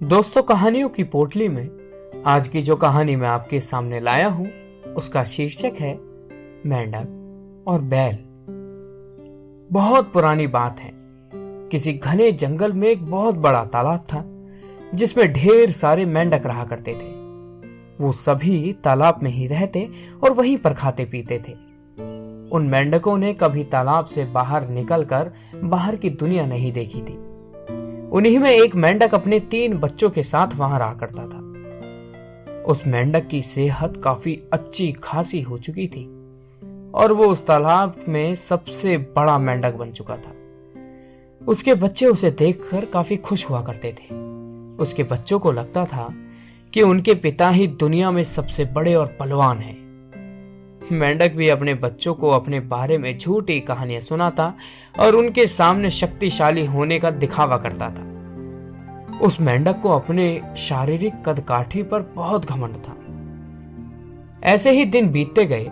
दोस्तों, कहानियों की पोटली में आज की जो कहानी मैं आपके सामने लाया हूं उसका शीर्षक है मेंढक और बैल। बहुत पुरानी बात है। किसी घने जंगल में एक बहुत बड़ा तालाब था जिसमें ढेर सारे मेंढक रहा करते थे। वो सभी तालाब में ही रहते और वहीं पर खाते पीते थे। उन मेंढकों ने कभी तालाब से बाहर निकलकर बाहर की दुनिया नहीं देखी थी। उन्हीं में एक मेंढक अपने 3 बच्चों के साथ वहां रहा करता था। उस मेंढक की सेहत काफी अच्छी खासी हो चुकी थी और वो उस तालाब में सबसे बड़ा मेंढक बन चुका था। उसके बच्चे उसे देखकर काफी खुश हुआ करते थे। उसके बच्चों को लगता था कि उनके पिता ही दुनिया में सबसे बड़े और बलवान हैं। मेंढक भी अपने बच्चों को अपने बारे में झूठी कहानियां सुनाता और उनके सामने शक्तिशाली होने का दिखावा करता था। उस मेंढक को अपने शारीरिक कदकाठी पर बहुत घमंड था। ऐसे ही दिन बीतते गए।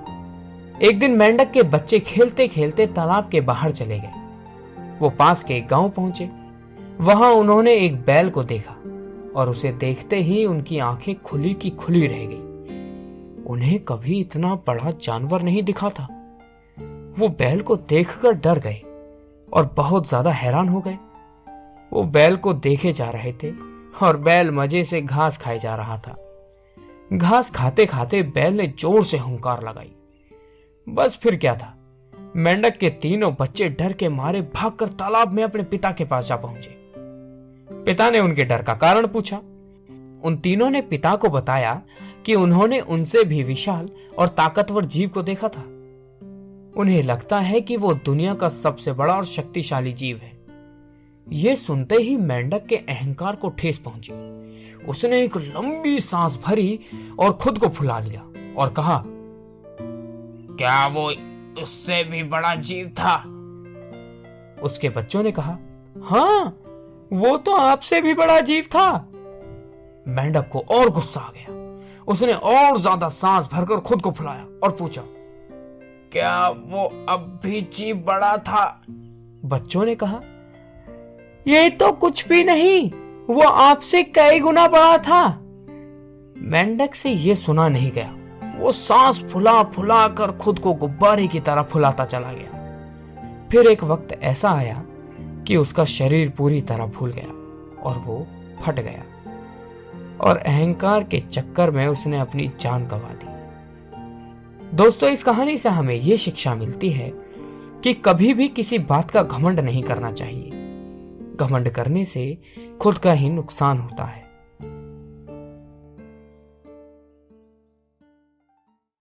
एक दिन मेंढक के बच्चे खेलते खेलते तालाब के बाहर चले गए। वो पास के एक गांव पहुंचे। वहां उन्होंने एक बैल को देखा और उसे देखते ही उनकी आंखें खुली की खुली रह गई। उन्हें कभी इतना बड़ा जानवर नहीं दिखा था। वो बैल को देखकर डर गए और बहुत ज्यादा हैरान हो गए। वो बैल को देखे जा रहे थे और बैल मजे से घास खाए जा रहा था। घास खाते खाते बैल ने जोर से हुंकार लगाई। बस फिर क्या था, मेंढक के तीनों बच्चे डर के मारे भागकर तालाब में अपने पिता के पास जा पहुंचे। पिता ने उनके डर का कारण पूछा। उन तीनों ने पिता को बताया कि उन्होंने उनसे भी विशाल और ताकतवर जीव को देखा था। उन्हें लगता है कि वो दुनिया का सबसे बड़ा और शक्तिशाली जीव है। यह सुनते ही मेंढक के अहंकार को ठेस पहुंची। उसने एक लंबी सांस भरी और खुद को फुला लिया और कहा, क्या वो उससे भी बड़ा जीव था? उसके बच्चों ने कहा, हाँ, वो तो आपसे भी बड़ा जीव था। मेंढक को और गुस्सा आ गया। उसने और ज्यादा सांस भरकर खुद को फुलाया और पूछा, क्या वो अब भी जीव बड़ा था? बच्चों ने कहा, ये तो कुछ भी नहीं, वो आपसे कई गुना बड़ा था। मेंढक से यह सुना नहीं गया। वो सांस फुला फुला कर खुद को गुब्बारे की तरह फुलाता चला गया। फिर एक वक्त ऐसा आया कि उसका शरीर पूरी तरह फूल गया और वो फट गया और अहंकार के चक्कर में उसने अपनी जान गंवा दी। दोस्तों, इस कहानी से हमें यह शिक्षा मिलती है कि कभी भी किसी बात का घमंड नहीं करना चाहिए। घमंड करने से खुद का ही नुकसान होता है।